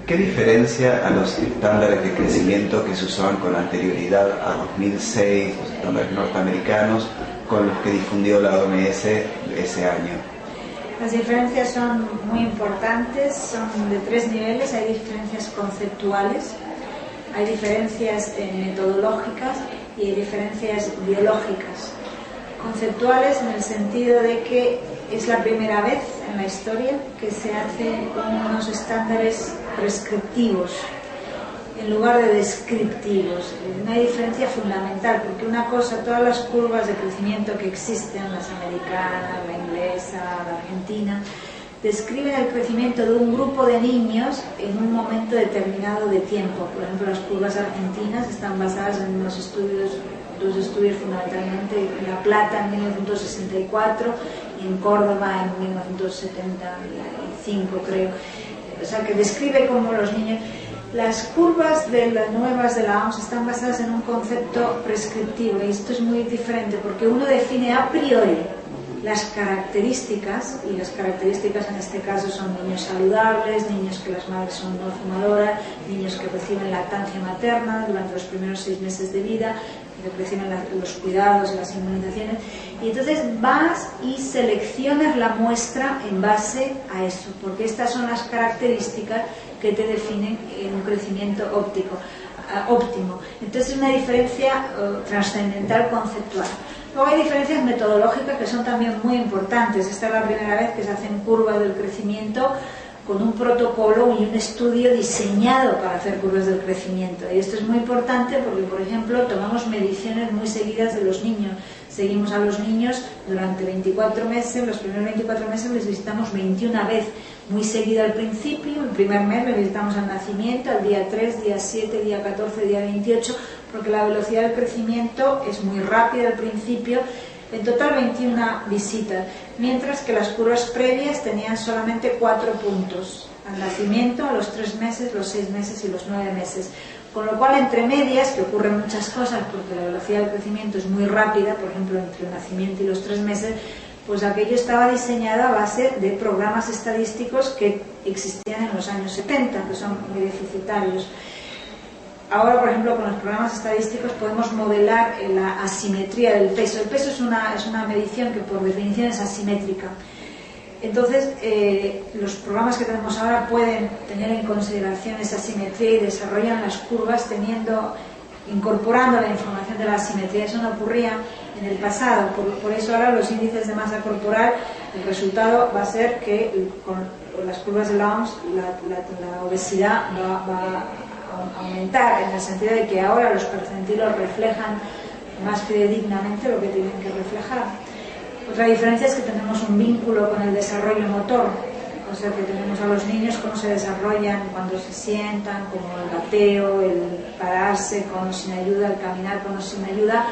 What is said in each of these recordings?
¿Qué diferencia a los estándares de crecimiento que se usaban con anterioridad a 2006, los estándares norteamericanos, con los que difundió la OMS ese año? Las diferencias son muy importantes, son de 3 niveles. Hay diferencias conceptuales, hay diferencias metodológicas y hay diferencias biológicas. Conceptuales en el sentido de que es la primera vez en la historia que se hacen unos estándares prescriptivos en lugar de descriptivos. Una diferencia fundamental, porque una cosa, todas las curvas de crecimiento que existen, las americanas, la inglesa, la argentina, describen el crecimiento de un grupo de niños en un momento determinado de tiempo. Por ejemplo, las curvas argentinas están basadas en dos estudios fundamentalmente, en La Plata en 1964 y en Córdoba en 1975, creo. O sea, que describe cómo los niños... Las curvas nuevas de la OMS están basadas en un concepto prescriptivo, y esto es muy diferente porque uno define a priori las características, y las características en este caso son niños saludables, niños que las madres son no fumadoras, niños que reciben lactancia materna durante los primeros 6 meses de vida, que reciben los cuidados y las inmunizaciones, y entonces vas y seleccionas la muestra en base a eso, porque estas son las características que te definen un crecimiento óptimo. Entonces es una diferencia trascendental conceptual. Luego hay diferencias metodológicas que son también muy importantes. Esta es la primera vez que se hacen curvas del crecimiento con un protocolo y un estudio diseñado para hacer curvas del crecimiento. Y esto es muy importante porque, por ejemplo, tomamos mediciones muy seguidas de los niños. Seguimos a los niños durante 24 meses, los primeros 24 meses les visitamos 21 veces, muy seguido al principio. El primer mes les visitamos al nacimiento, al día 3, día 7, día 14, día 28, porque la velocidad del crecimiento es muy rápida al principio. En total 21 visitas, mientras que las curvas previas tenían solamente 4 puntos: al nacimiento, a los 3 meses, los 6 meses y los 9 meses. Con lo cual, entre medias, que ocurren muchas cosas porque la velocidad del crecimiento es muy rápida, por ejemplo, entre el nacimiento y los 3 meses, pues aquello estaba diseñado a base de programas estadísticos que existían en los años 70, que son muy deficitarios. Ahora, por ejemplo, con los programas estadísticos podemos modelar la asimetría del peso. El peso es una medición que por definición es asimétrica. Entonces, los programas que tenemos ahora pueden tener en consideración esa asimetría y desarrollan las curvas incorporando la información de la asimetría. Eso no ocurría en el pasado. Por eso ahora los índices de masa corporal, el resultado va a ser que con las curvas de la OMS la obesidad va a aumentar, en el sentido de que ahora los percentilos reflejan más fidedignamente lo que tienen que reflejar. Otra diferencia es que tenemos un vínculo con el desarrollo motor, o sea que tenemos a los niños cómo se desarrollan cuando se sientan, como el gateo, el pararse con o sin ayuda, el caminar con o sin ayuda,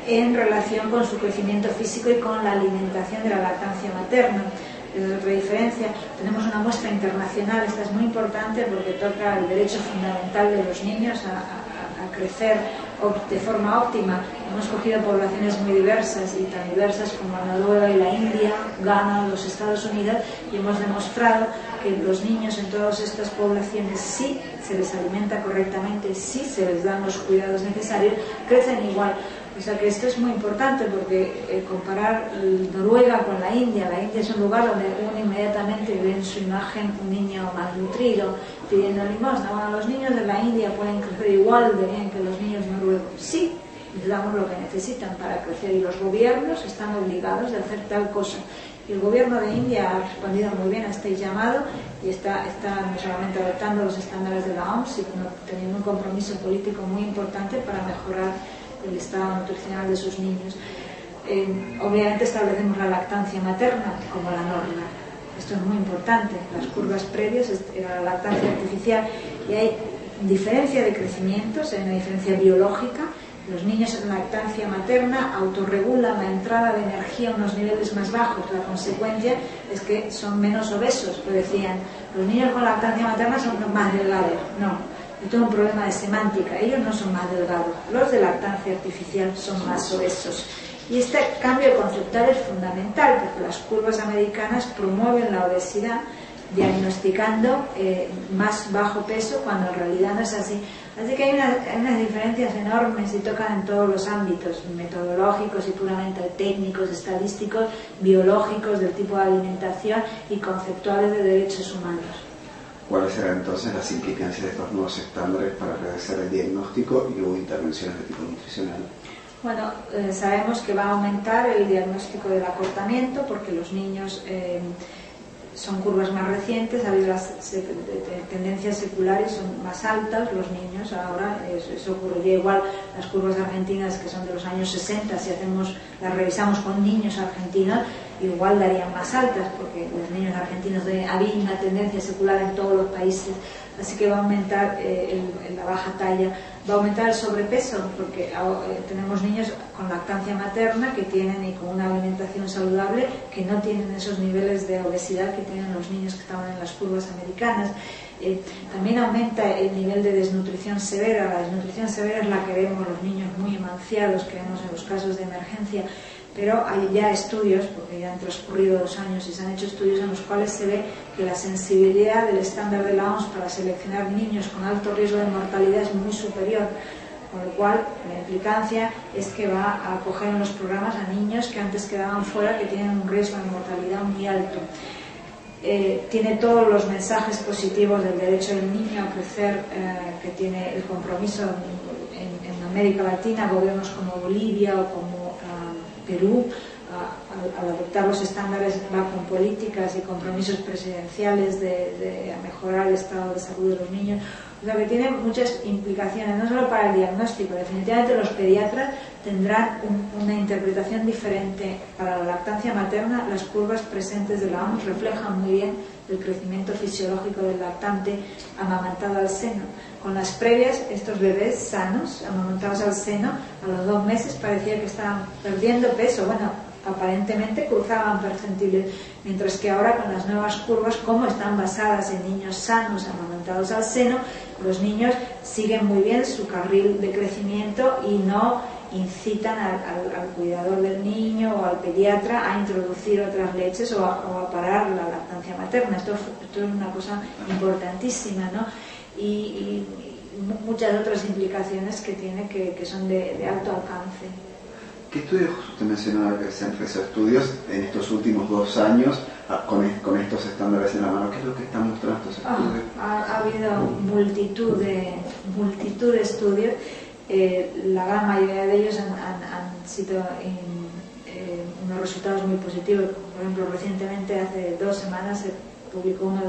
en relación con su crecimiento físico y con la alimentación de la lactancia materna. Es otra diferencia. Tenemos una muestra internacional, esta es muy importante porque toca el derecho fundamental de los niños a crecer de forma óptima. Hemos cogido poblaciones muy diversas y tan diversas como Noruega y la India, Ghana, los Estados Unidos, y hemos demostrado que los niños en todas estas poblaciones, si se les alimenta correctamente, si se les dan los cuidados necesarios, crecen igual. O sea que esto es muy importante porque comparar Noruega con la India es un lugar donde uno inmediatamente ve en su imagen un niño malnutrido pidiendo limosna. Bueno, los niños de la India pueden crecer igual de bien que los niños noruegos. Sí, les damos lo que necesitan para crecer y los gobiernos están obligados a hacer tal cosa. Y el gobierno de India ha respondido muy bien a este llamado y está no solamente adoptando los estándares de la OMS, sino teniendo un compromiso político muy importante para mejorar el estado nutricional de sus niños. Obviamente establecemos la lactancia materna como la norma. Esto es muy importante. Las curvas previas era la lactancia artificial y hay diferencia de crecimientos, hay una diferencia biológica. Los niños en lactancia materna autorregulan la entrada de energía a unos niveles más bajos. La consecuencia es que son menos obesos. Lo decían, los niños con lactancia materna son más delgados. No. Yo tengo un problema de semántica, ellos no son más delgados, los de lactancia artificial son más obesos. Y este cambio conceptual es fundamental porque las curvas americanas promueven la obesidad diagnosticando más bajo peso cuando en realidad no es así. Así que hay unas diferencias enormes y tocan en todos los ámbitos, metodológicos y puramente técnicos, estadísticos, biológicos, del tipo de alimentación y conceptuales de derechos humanos. ¿Cuáles serán entonces las implicancias de estos nuevos estándares para realizar el diagnóstico y luego intervenciones de tipo nutricional? Bueno, sabemos que va a aumentar el diagnóstico del acortamiento porque los niños son curvas más recientes, ha habido las tendencias seculares son más altas, los niños ahora, eso ocurriría igual, las curvas argentinas que son de los años 60, si las revisamos con niños argentinos, igual darían más altas, porque los niños argentinos había una tendencia secular en todos los países, así que va a aumentar la baja talla, va a aumentar el sobrepeso, porque tenemos niños con lactancia materna que tienen y con una alimentación saludable que no tienen esos niveles de obesidad que tienen los niños que estaban en las curvas americanas. También aumenta el nivel de desnutrición severa. La desnutrición severa es la que vemos los niños muy emanciados, que vemos en los casos de emergencia, pero hay ya estudios, porque ya han transcurrido 2 años y se han hecho estudios en los cuales se ve que la sensibilidad del estándar de la OMS para seleccionar niños con alto riesgo de mortalidad es muy superior, con lo cual la implicancia es que va a acoger en los programas a niños que antes quedaban fuera, que tienen un riesgo de mortalidad muy alto. Tiene todos los mensajes positivos del derecho del niño a crecer, que tiene el compromiso en América Latina, gobiernos como Bolivia o como Perú, al adoptar los estándares, va con políticas y compromisos presidenciales de mejorar el estado de salud de los niños. O sea que tiene muchas implicaciones, no solo para el diagnóstico. Definitivamente los pediatras tendrán una interpretación diferente. Para la lactancia materna, las curvas presentes de la OMS reflejan muy bien el crecimiento fisiológico del lactante amamantado al seno. Con las previas, estos bebés sanos, amamantados al seno, a los 2 meses parecía que estaban perdiendo peso. Bueno, aparentemente cruzaban percentiles, mientras que ahora con las nuevas curvas, como están basadas en niños sanos amamantados al seno, los niños siguen muy bien su carril de crecimiento y no incitan al cuidador del niño o al pediatra a introducir otras leches o a parar la lactancia materna. Esto es una cosa importantísima, ¿no? Y muchas otras implicaciones que tiene que son de alto alcance. ¿Qué estudios, usted mencionaba que se han realizado estudios en estos últimos 2 años con estos estándares en la mano? ¿Qué es lo que están mostrando estos estudios? Ha habido multitud de estudios. La gran mayoría de ellos han sido unos resultados muy positivos. Por ejemplo, recientemente, hace 2 semanas, se publicó uno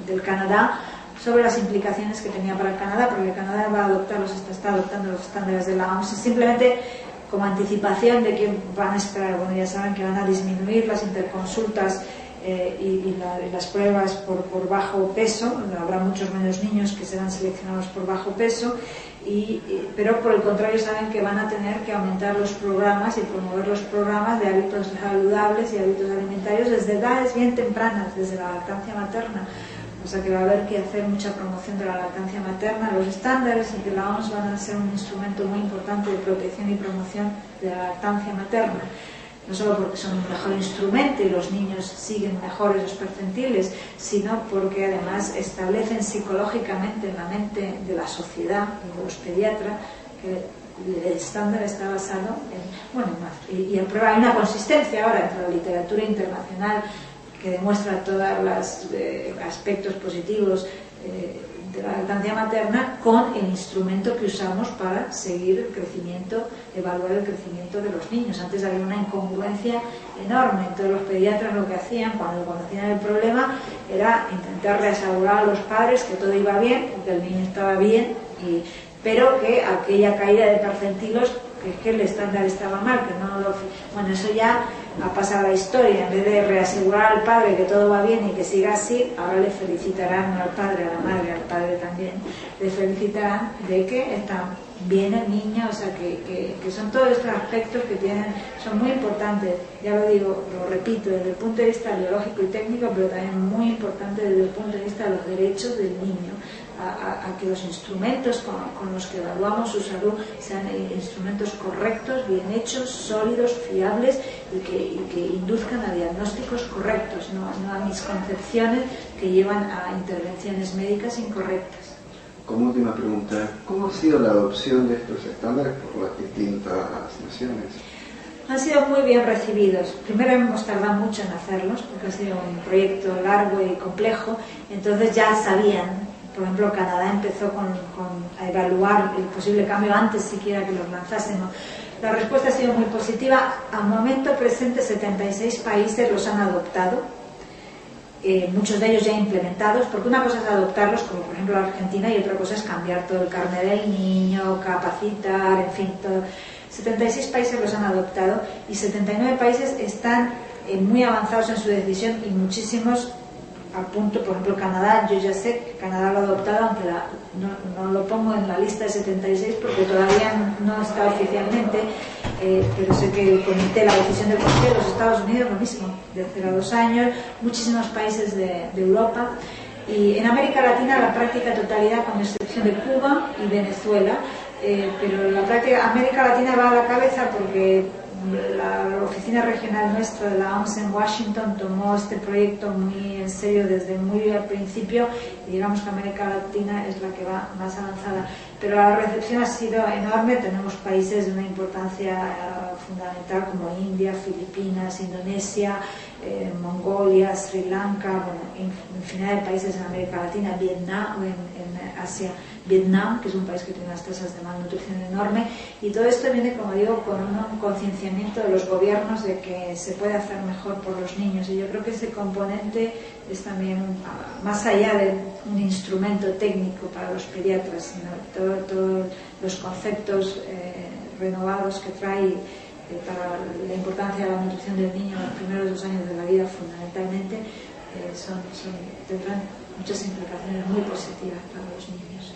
del Canadá sobre las implicaciones que tenía para el Canadá, porque el Canadá está adoptando los estándares de la OMS, simplemente como anticipación de que van a esperar. Bueno, ya saben que van a disminuir las interconsultas y las pruebas por bajo peso. Habrá muchos menos niños que serán seleccionados por bajo peso, pero por el contrario saben que van a tener que aumentar los programas y promover los programas de hábitos saludables y hábitos alimentarios desde edades bien tempranas, desde la lactancia materna. O sea que va a haber que hacer mucha promoción de la lactancia materna. Los estándares de la OMS van a ser un instrumento muy importante de protección y promoción de la lactancia materna. No solo porque son un mejor instrumento y los niños siguen mejores los percentiles, sino porque además establecen psicológicamente en la mente de la sociedad y de los pediatras que el estándar está basado en... y hay una consistencia ahora entre la literatura internacional que demuestra todos los aspectos positivos de la lactancia materna con el instrumento que usamos para seguir el crecimiento, evaluar el crecimiento de los niños. Antes había una incongruencia enorme, entonces los pediatras lo que hacían cuando conocían el problema era intentar reasegurar a los padres que todo iba bien, que el niño estaba bien, pero que aquella caída de percentilos, que el estándar estaba mal, que no lo... Bueno, eso ya ha pasado a la historia. En vez de reasegurar al padre que todo va bien y que siga así, ahora le felicitarán al padre, a la madre, al padre también, le felicitarán de que está bien el niño. O sea, que son todos estos aspectos que son muy importantes, ya lo digo, lo repito, desde el punto de vista biológico y técnico, pero también muy importante desde el punto de vista de los derechos del niño. a que los instrumentos con los que evaluamos su salud sean instrumentos correctos, bien hechos, sólidos, fiables y que induzcan a diagnósticos correctos, no a misconcepciones que llevan a intervenciones médicas incorrectas. Como última pregunta, ¿cómo ha sido la adopción de estos estándares por las distintas naciones? Han sido muy bien recibidos. Primero hemos tardado mucho en hacerlos porque ha sido un proyecto largo y complejo, entonces ya sabían. Por ejemplo, Canadá empezó a evaluar el posible cambio antes siquiera que los lanzásemos. La respuesta ha sido muy positiva. Al momento presente 76 países los han adoptado, muchos de ellos ya implementados, porque una cosa es adoptarlos, como por ejemplo la Argentina, y otra cosa es cambiar todo el carnet del niño, capacitar, en fin, todo. 76 países los han adoptado y 79 países están muy avanzados en su decisión y muchísimos a punto. Por ejemplo, Canadá, yo ya sé que Canadá lo ha adoptado, aunque no lo pongo en la lista de 76 porque todavía no está oficialmente, pero sé que el comité, la decisión del comité de los Estados Unidos, lo mismo, de 0 a 2 años, muchísimos países de Europa, y en América Latina la práctica totalidad, con excepción de Cuba y Venezuela. Pero la práctica América Latina va a la cabeza porque la oficina regional nuestra de la OMS en Washington tomó este proyecto muy en serio desde muy al principio, y digamos que América Latina es la que va más avanzada, pero la recepción ha sido enorme. Tenemos países de una importancia fundamental como India, Filipinas, Indonesia, Mongolia, Sri Lanka, bueno, infinidad de países en América Latina, Vietnam, en Asia, Vietnam, que es un país que tiene unas tasas de malnutrición enorme, y todo esto viene, como digo, con un concienciamiento de los gobiernos de que se puede hacer mejor por los niños, y yo creo que ese componente es también, más allá de un instrumento técnico para los pediatras, sino todos los conceptos renovados que trae para la importancia de la nutrición del niño en los primeros 2 años de la vida, fundamentalmente, tendrán muchas implicaciones muy positivas para los niños.